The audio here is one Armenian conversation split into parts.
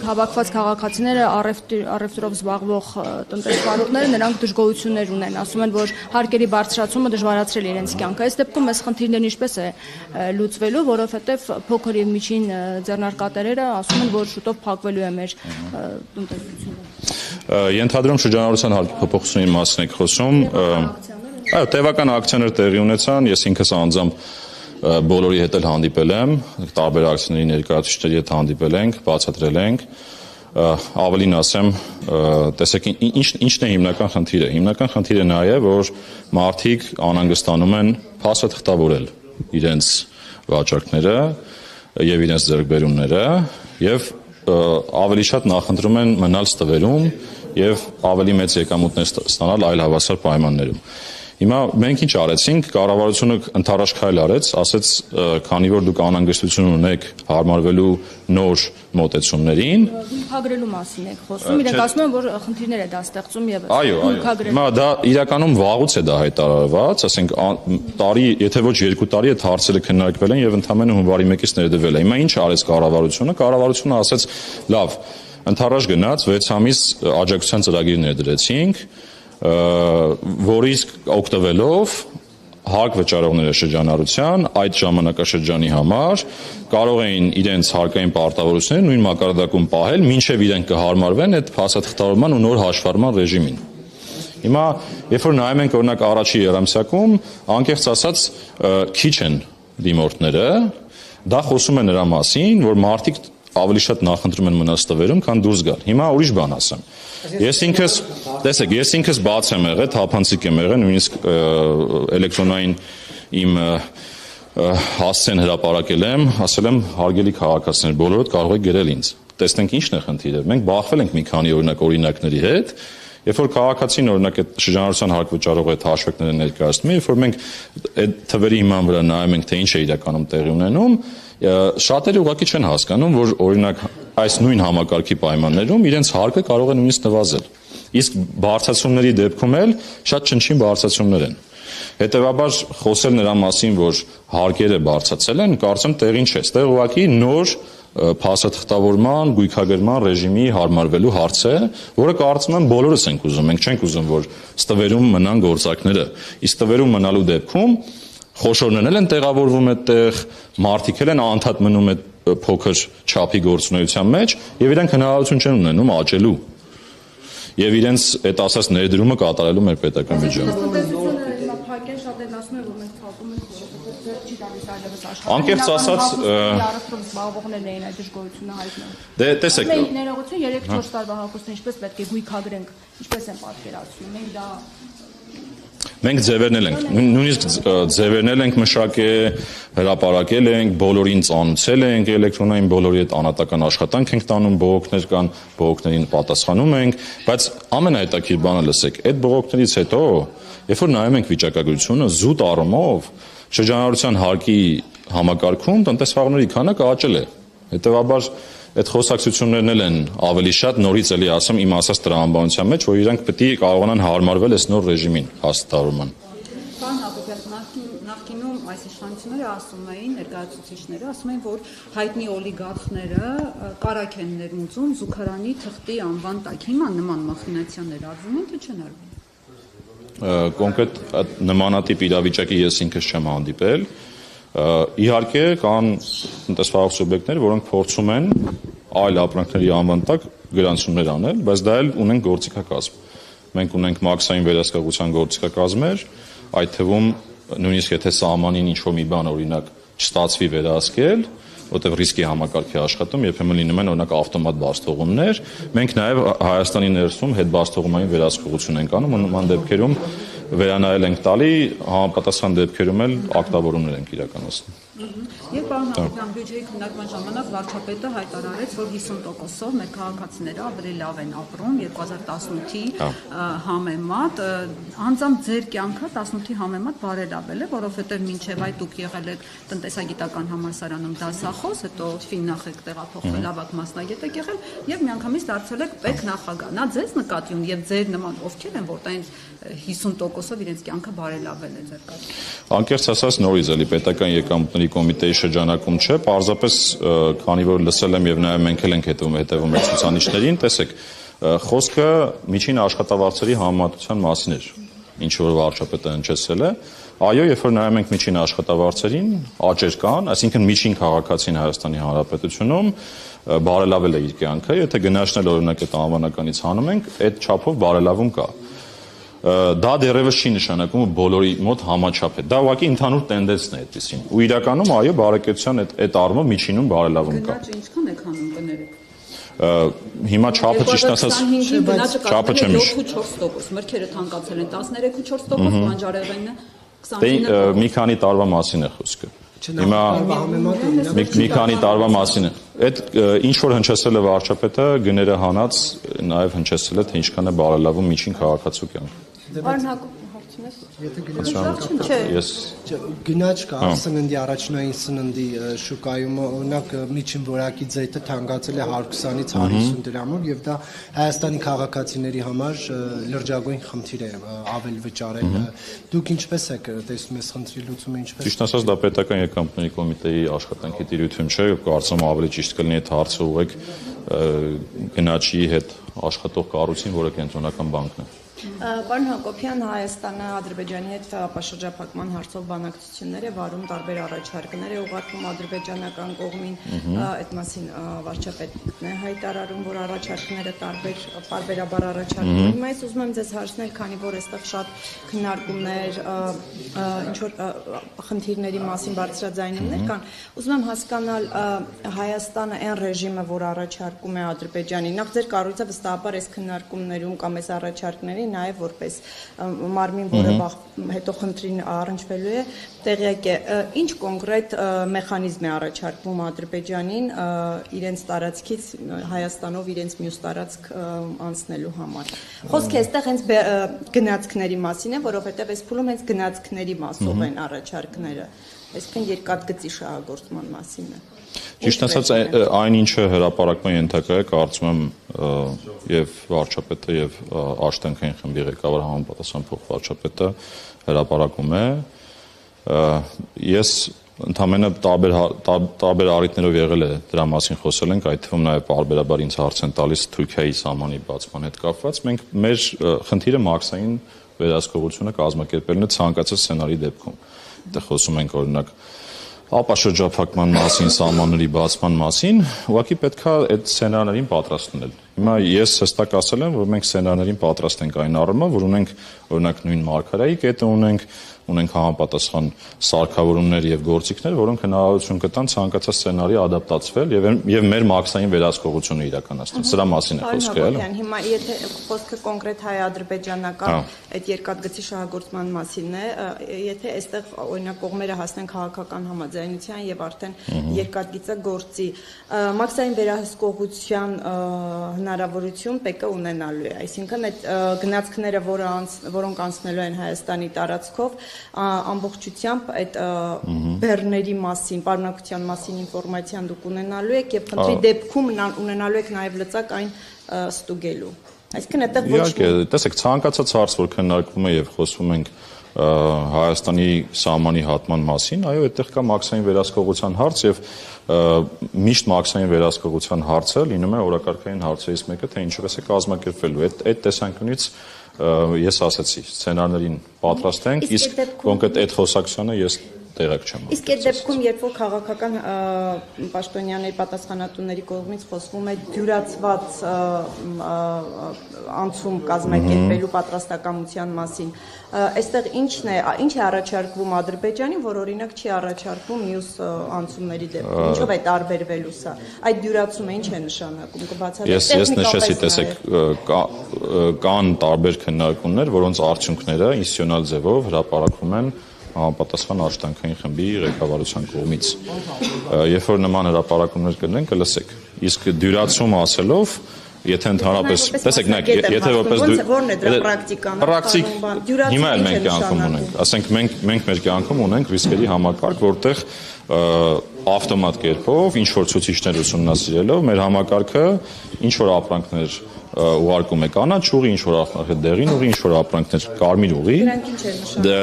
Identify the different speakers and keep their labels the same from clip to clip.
Speaker 1: Նույնիսկ հավաքված քաղաքացիները առևտրով զբաղվող տնտեսվարողները նրանք դժգոհություններ ունեն, ասում են, որ հարկերի բարձրացումը դժվարացրել է իրենց կյանքը։ Այս դեպքում այս խնդիրներն ինչպես է լուծվելու, որովհետև փոքր եւ միջին ձեռնարկատերերը ասում են, որ շուտով փակվելու է մեր տնտեսությունը։
Speaker 2: Ենթադրում շրջանառության հարկի փոփոխությունների մասին եք խոսում։ Այո, տևական ակցիաներ տեղի ունեցան, ես ինքս անձամբ բոլորի հետ էլ հանդիպել եմ, տարբեր ակցիաների ներկայացուցիչների հետ հանդիպել ենք, բացատրել ենք, ավելին ասեմ, տեսեք ինչն է հիմնական խնդիրը։ Հիմնական խնդիրը նա է, որ մարդիկ անհանգստանում են փաստաթղթավորել իրենց վաճառքները եւ իրենց ձեռքբերումները եւ ավելի շատ նախընտրում են մնալ ստվերում եւ ավելի մեծ եկամուտներ ստանալ այլ հավասար պայմաններում։ Հիմա մենք ինչ արեցինք, կառավարությունը ընդառաջ քայլ արեց, ասեց, քանի որ դուք անհանգստություն ունեք հարմարվելու նոր մոտեցումներին,
Speaker 1: գույքագրելու մասին եք խոսում, իրենք ասում են, որ խնդիրներ է դա ստեղծում եւս։
Speaker 2: Այո, հիմա դա իրականում վաղուց է դա հայտարարված, ասենք տարի, եթե ոչ 2 տարի այդ հարցերը քննարկվել են եւ ընդամենը հունվարի 1-ից ներդրվել է։ Հիմա ինչ արեց կառավարությունը։ Կառավարությունը ասեց, լավ, ընդառաջ գնաց 6 ամիս աջակցության ծրագիր ներդրեցինք, որից օգտվելով հարկ վճարողները շրջանառության այդ ժամանակաշրջանի համար կարող էին իրենց հարկային պարտավորությունները նույն մակարդակում պահել, մինչև իրենք կհարմարվեն այդ փաստաթղթավորման ու նոր հաշվառման ռեժիմին։ Հիմա, երբ որ նայում ենք օրինակ առաջի երամսյակում, անկեղծ ասած, քիչ են դիմորդները, դա խոսում է նրա մասին, որ մարդիկ ավելի շատ նախընտրում են մնալ ստվերում, քան դուրս գալ։ Հիմա ուրիշ բան ասեմ։ Ես ինքս բաց եմ եղել, թափանցիկ եմ եղել, նույնիսկ էլեկտրոնային իմ հասցեն հրապարակել եմ, ասել եմ հարգելի քաղաքացիներ, բոլորդ կարող եք գրել ինձ։ Տեսնենք ինչն է խնդիրը։ Մենք բախվել ենք մի քանի օրինակների հետ, երբ որ քաղաքացին օրինակ այդ շրջանառության հարկ վճարողը այդ հաշվեկները ներկայացնում է, երբ որ մենք այդ թվերի հիման վրա նայում ենք, թե ինչ է իրականում տեղի ունենում, շատերը ուղղակի չեն հասկանում, որ օրինակ այս նույն համակարգի պայմաններում իրենց հարկը կարող է նույնիսկ նվազել։ Իսկ բարձրացումների դեպքում էլ շատ չնչին բարձրացումներ են։ Հետևաբար խոսել նրա մասին, որ հարկերը բարձրացել են, կարծեմ տեղին չէ։ Այստեղ ուղղակի նոր փաստաթղթավորման, գույքագրման ռեժիմի հարմարվելու հարց է, որը կարծում եմ բոլորս ենք ուզում։ Մենք չենք ուզում, որ ստվերում մնան գործարքները։ Իսկ ստվերում մնալու դեպքում խոշորներն են տեղավորվում այդտեղ, մարդիկ են անդադ մնում այդ փոքր չափի գործունեության մեջ եւ իրենք հնարավորություն չեն ունենում աճելու եւ իրենց այդ ասած ներդրումը կատարելու մեր պետական բյուջեում։ Անկեղծ ասած,
Speaker 1: առևտրով զբաղվողներն էին այդ դժգոհությունը հայտնել։
Speaker 2: Դե տեսեք,
Speaker 1: մենք ներողություն 3-4 տարվա հակոստն ինչպես պետք է գույքագրենք, ինչպես են պատկերացնում։
Speaker 2: Մենք ձևերնել ենք, նույնիսկ ձևերնել ենք մշակել, հրապարակել ենք, բոլորին ծանուցել ենք էլեկտրոնային, բոլորի հետ անհատական աշխատանք ենք տանում, բողոքներ կան, բողոքներին պատասխանում ենք, բայց ամենահետաքրքիր բանը լսեք, այդ բողոքներից հետո, երբ որ նայում ենք վիճակագրությունը, զուտ առումով շրջանառության հարկի համակարգում տնտեսվարողների քանակը աճել է։ Հետևաբար այդ խոսակցություններն էլ են ավելի շատ նորից էլի ասեմ իմ ասած տրամաբանության մեջ, որ իրանք պետք է կարողանան հարմարվել այս նոր ռեժիմին հաստատավորման։
Speaker 3: Պարոն Հակոբյան, նախկինում այս իշխանությունները ասում էին, ներկայացուցիչները ասում էին, որ հայտնի օլիգարխները կարակ են ներմուծում զուգարանի թղթի անվան տակ։ Հիմա նման մախինացիաներ արվում են, թե չեն արվում։
Speaker 2: Կոնկրետ նմանատիպ իրավիճակի ես ինքս չեմ հանդիպել։ Իհարկե կան տնտեսվարող սուբյեկտներ, որոնք փորձում են այլ ապրանքների անվան տակ գրանցումներ անել, բայց դա էլ ունենք գործիքակազմ։ Մենք ունենք մաքսային վերահսկողության գործիքակազմեր, այդ թվում նույնիսկ եթե սահմանին ինչ-որ մի բան օրինակ չստացվի վերահսկել, որտեղ ռիսկի համակարգի աշխատում երբեմն լինում են օրինակ ավտոմատ բարձթողումներ, մենք նաև Հայաստանի ներսում հետբարձթողումային վերահսկողություն ենք անում, նման դեպքերում վերանայել ենք տալի, համապատասխան դեպքերում էլ ակտավորումներ ենք իրականացնում։
Speaker 3: Եվ պարոն Հակոբյան, բյուջեի քննարկման ժամանակ վարչապետը հայտարարեց, որ 50%-ով մեր քաղաքացիները ավելի լավ են ապրում 2018-ի համեմատ, անձամբ ձեր կյանքը 18-ի համեմատ բարելավել է, որովհետև մինչև այդ դուք եղել եք տնտեսագիտական համալսարանում դասախոս, հետո ֆիննախ եք տեղափոխվել, ավագ մասնագետ եք եղել եւ միանգամից դարձել եք պետնախագահ։ Նա ձեզ նկատի ունի եւ ձեր նման ովքեր են, որտեղ 50%-ով իրենց կյանքը բարելավել է ձեր կարգ։
Speaker 2: Անկեղծ ասած նորից էլի պետական եկամուտների կոմիտեի շրջանակում որակում չէ, պարզապես քանի որ լսել եմ եւ նաեւ մենք էլ ենք հետևում այդ ցուցանիշներին, տեսեք, խոսքը միջին աշխատավարձերի համեմատության մասին էր, ինչ որ վարչապետը հնչեցրել է, այո, երբ որ նայում ենք միջին աշխատավարձերին, աճեր կան, այսինքն միջին քաղաքացին Հայաստանի Հանրապետությունում բարելավել է իր կյանքը, եթե գնահատել օրինակ այդ անվանականից հանում ենք, այդ չափով բարելավում կա։ Դա դեռևս չի նշանակում որ բոլորի մոտ համաչափ է։ Դա ուղղակի ընդհանուր տենդենսն է այդպեսին։ Ու իրականում այո, բարեկեցության այդ առումով միջինում բարելավում կա։
Speaker 3: Գնաճը ինչքան եք հանում կներեք։
Speaker 2: Հիմա չափը ճիշտ ասած չափը չեմ
Speaker 3: 7.4%, մրգերը թանկացել են 13.4%, բանջարեղենը 29%։
Speaker 2: Մի քանի տարվա մասին է խոսքը։ Հիմա մի քանի տարվա մասին է։ Այդ ինչ որ հնչեցել է վարչապետը գները հանած նաև հնչեցել է թե ինչքան է բարելավում միջին քաղաքացու կյանքը։
Speaker 1: Պարոն Հակոբ, հարցնես։
Speaker 4: Եթե գնաճ կա սննդի առաջնային սննդի շուկայում, օրինակ միջին որակի ձեթը թանկացել է 120-ից 150 դրամով եւ դա Հայաստանի քաղաքացիների համար լրջագույն խնդիր է ավել վճարել։ Դուք ինչպես եք տեսնում այս խնդրի լուծումը ինչպես։
Speaker 2: Ճիշտ ասած դա պետական եկամուտների կոմիտեի աշխատանքի տիրույթում չէ, կարծում եմ ավելի ճիշտ կլինի այդ հարցը ուղղեք գնաճի հետ աշխատող կառույցին, որը կենտրոնական բանկն է։
Speaker 5: Պարոն Հակոբյան, Հայաստանը Ադրբեջանի հետ ապաշրջափակման հարցով բանակցություններ է վարում, տարբեր առաջարկներ է ուղարկում ադրբեջանական կողմին, այդ մասին վարչապետն է հայտարարում, որ առաջարկները տարբերաբար առաջարկում։ Հիմա ես ուզում եմ ձեզ հարցնել, քանի որ այստեղ շատ քննարկումներ, ինչ որ խնդիրների մասին բարձրաձայնումներ կան, ուզում եմ հասկանալ Հայաստանը այն ռեժիմը, որ առաջարկում է Ադրբեջանին, նախ ձեր կառույցը վստահաբար այս քննարկումներում կամ այս առաջարկների նաև որպես մարմին, որը հետո խնդրին առնչվելու է, տեղյակ է, ինչ կոնկրետ մեխանիզմ է առաջարկվում Ադրբեջանին իրենց տարածքից Հայաստանով իրենց մյուս տարածք անցնելու համար։ Խոսքը այստեղ հենց գնացքների մասին է, որովհետև այս փուլում հենց գնացքների մասով են առաջարկները, այսինքն երկաթգծի շահագործման մասին է։
Speaker 2: Ճիշտ ասած այն ինչը հրապարակման ենթակա է, կարծում եմ եւ վարչապետը եւ աշտանքային խմբի ղեկավար համապատասխան փոխվարչապետը հրապարակում է։ Ես ընդհանրապես տարբեր առիթներով եղել է դրա մասին խոսել ենք, այդ թվում նաեւ բարբերաբար ինձ հարց են տալիս Թուրքիայի սահմանի բացման հետ կապված։ Մենք մեր խնդիրը մաքսային վերահսկողությունը կազմակերպելն է ցանկացած սցենարի դեպքում։ Այդտեղ խոսում ենք օրինակ ապաշրջափակման մասին, սահմանների բացման մասին, ուղղակի պետքա այդ սցենարներին պատրաստ լինել։ Հիմա ես հստակ ասել եմ, որ մենք սցենարներին պատրաստ ենք այն առումով, որ ունենք օրինակ նույն մարգարեի կետը ունենք համապատասխան սարքավորումներ եւ գործիքներ, որոնք հնարավորություն կտան ցանկացած սցենարի ադապտացվել եւ մեր մաքսային վերահսկողությունը իրականացնել։ Սրա մասին է խոսքը, էլի։
Speaker 5: Հիմա եթե խոսքը կոնկրետ հայ-ադրբեջանական այդ երկաթգծի շահագործման մասինն է, եթե այստեղ օրինակ կողմերը հասնեն քաղաքական համաձայնության եւ արդեն երկաթգիծը գործի, մաքսային վերահսկողության հնարավորություն ՊԿ ունենալու է, այսինքն այդ գնացքները, որոնք անցնելու են Հայաստանի տարածքով, ամբողջությամբ այդ բեռների մասին, պարունակության մասին ինֆորմացիան դուք ունենալու եք եւ խնդրի դեպքում ունենալու եք նաեւ լծակ այն ստուգելու։ Այսինքն այդտեղ ոչ մի
Speaker 2: տեսեք ցանկացած հարց, որ քննարկվում է եւ խոսվում ենք Հայաստանի սահմանի հատման մասին, այո, այդտեղ կա մաքսային վերահսկողության հարց եւ միշտ մաքսային վերահսկողության հարցը լինում է օրակարգային հարցերից մեկը, թե ինչպես է կազմակերպվելու։ Այդ տեսանկյունից ես ասացի, սցենարներին պատրաստ ենք, իսկ կոնկրետ այդ խոսակցությանը ես տեղակ չեմ։
Speaker 5: Իսկ այդ դեպքում, երբ որ քաղաքական պաշտոնյաների պատասխանատուների կողմից խոսվում է դյուրացված անցում կազմակերպելու պատրաստակամության մասին, այստեղ ինչ է առաջարկվում Ադրբեջանին, որ օրինակ չի առաջարկվում մյուս անցումների դեպքում։ Ինչով է տարբերվելու սա։ Այդ դյուրացումը ինչ է նշանակում, կբացատրեք։
Speaker 2: Ես նշեցի, տեսեք, կան տարբեր քննարկումներ, որոնց արդյունքները ինստիտուցիոնալ ձևով հրապարակվում են համապատասխան աշտանքային խմբի ղեկավարության կողմից։ Երբ որ նման հրապարակումներ կլինեն, կլսեք։ Իսկ դյուրացում ասելով, եթե ընդհանրապես, տեսեք, նայեք, եթե որպես
Speaker 5: որն է դրա պրակտիկան։
Speaker 2: Հիմա էլ մենք կյանքում ունենք, ասենք մենք մեր կյանքում ունենք ռիսկերի համակարգ, որտեղ ավտոմատ կերպով ինչ որ ցուցիչներ ուսումնասիրելով մեր համակարգը ինչ որ ապրանքներ ուղարկում է կանաչ ուղի, ինչ որ ապրանքներ դեղին ուղի, ինչ որ ապրանքներ կարմիր ուղի։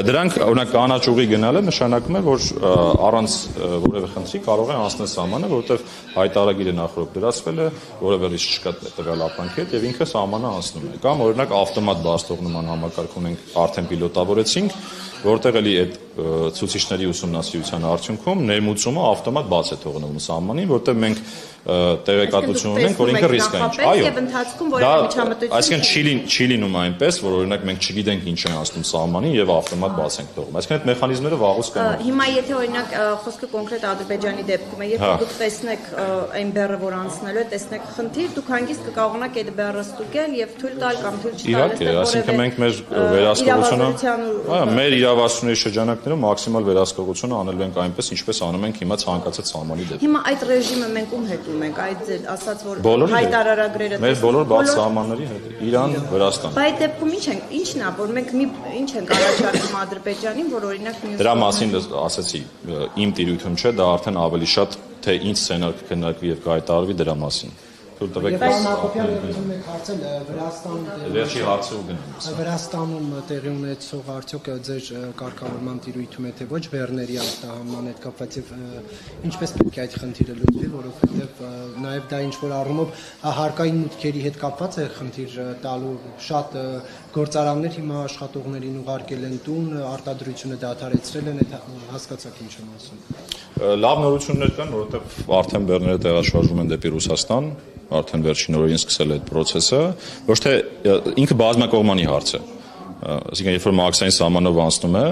Speaker 2: Դրանք օրինակ կանաչ ուղի գնալը նշանակում է, որ առանց որևէ խնդրի կարող է անցնել սահմանը, որովհետև հայտարարագիրը նախորդ գրասվել է, որևէ ռիսկ չկա տվյալ ապրանքի հետ եւ ինքը սահմանը անցնում է։ Կամ օրինակ ավտոմատ բաց թողնման համակարգ ունենք, արդեն պիլոտավորեցինք, որտեղ էլի այդ ցուցիչների ուսումնասիրության արդյունքում ներմուծումը ավտոմատ բաց է թողնվում սահմանին, որտեղ մենք տեղեկատվություն ունենք, որ ինքը ռիսկային չէ։ Այո։
Speaker 5: Եվ ընթացքում որևէ միջամտություն։
Speaker 2: Այսինքն չի լինում այնպես, որ օրինակ մենք չգիտենք ինչ է անցնում սահմանին եւ ավտոմատ բաց ենք թողում։ Այսինքն այդ մեխանիզմները վաղուց կան։
Speaker 5: Հիմա եթե օրինակ խոսքը կոնկրետ Ադրբեջանի դեպքում է, եթե դուք տեսնեք այն բեռը, որ անցնելու է, տեսնեք խնդիր, դուք հանգիստ կկարողանաք այդ բեռը ստուգել եւ թույլ տալ կամ թույլ չտալ։
Speaker 2: Իհարկե, այսինքն մենք մեր վերահսկողությունը, մեր իրավասությունների շրջանակներում մաքսիմալ վերահսկողությունը անելու ենք այնպես, ինչպես անում ենք հիմա ցանկացած սահմանի դեպքում։
Speaker 5: Հիմա այդ ռեժիմը մենք ում հետ ունենք, այդ ասած որ հայտարարագրերը
Speaker 2: մեր բոլոր բաց սահմանների հետ, Իրան, Վրաստան։
Speaker 5: Բայց այդ դեպքում ինչն է, որ մենք ինչ ենք առաջարկում Ադրբեջանին, որ օրինակ մյուս
Speaker 2: Դրա մասին ասացի, իմ տիրույթում չէ, դա արդեն ավելի շատ թե ինչ սցենար կքննարկվի եւ կհայտարարվի դրա մասին։ Թույլ տվեք
Speaker 4: Վրաստանում տեղի ունեցող արդյոք ձեր կարգավորման տիրույթում է թե ոչ բեռների արտահանման հետ կապված եւ ինչպես պետք է այդ խնդիրը լուծվի, որովհետեւ նաեւ դա ինչ որ առումով հարկային մուտքերի հետ կապված է խնդիր տալու շատ գործարաններ հիմա աշխատողներին ուղարկել են տուն, արտադրությունը դադարեցրել են, այդ հասկացաք ինչ եմ ասում։
Speaker 2: Լավ նորություններ կան, որովհետեւ արդեն բեռները տեղաշարժվում են դեպի Ռուսաստան, արդեն վերջին օրերին սկսել է այդ process-ը, ոչ թե ինքը բազմակողմանի հարց է։ Այսինքն երբ որ մաքսային սահմանով անցնում է,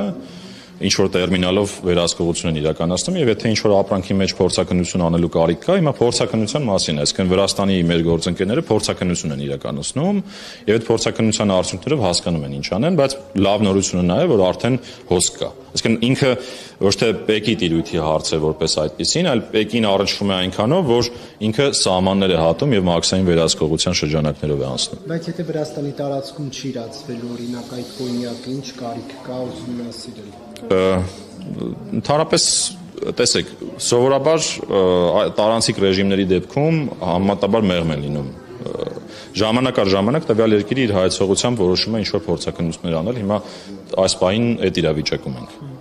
Speaker 2: ինչ որ տերմինալով վերահսկողություն են իրականացնում եւ եթե ինչ որ ապրանքի մեջ փորձակնություն անելու կարիք կա, հիմա փորձակնության մասին, այսինքն Վրաստանի մեր գործընկերները փորձակնություն են իրականացնում եւ այդ փորձակնության արդյունքներով հասկանում են ինչ անեն, բայց լավ նորությունը նա է, որ արդեն հոսք կա։ Այսինքն ինքը ոչ թե Պեկի տիրույթի հարց է որպես այդպեսին, այլ Պեկին առնչվում է այնքանով, որ ինքը սահմաններ է հատում եւ մաքսային վերահսկողության շրջանակներով է անցնում։
Speaker 4: Բայց եթե Վրաստանի տարածքում չի իրացվել օրինակ այդ կոնյակը, ինչ կարիք կա ուսումնասիրել։
Speaker 2: Ընդհանրապես տեսեք, սովորաբար տարանցիկ ռեժիմների դեպքում համեմատաբար մեղմ են լինում։ Ժամանակ առ ժամանակ տվյալ երկիրը իր հայեցողությամբ որոշում է ինչ որ փորձակնություններ անել, հիմա այս պահին այդ իրավիճակում ենք։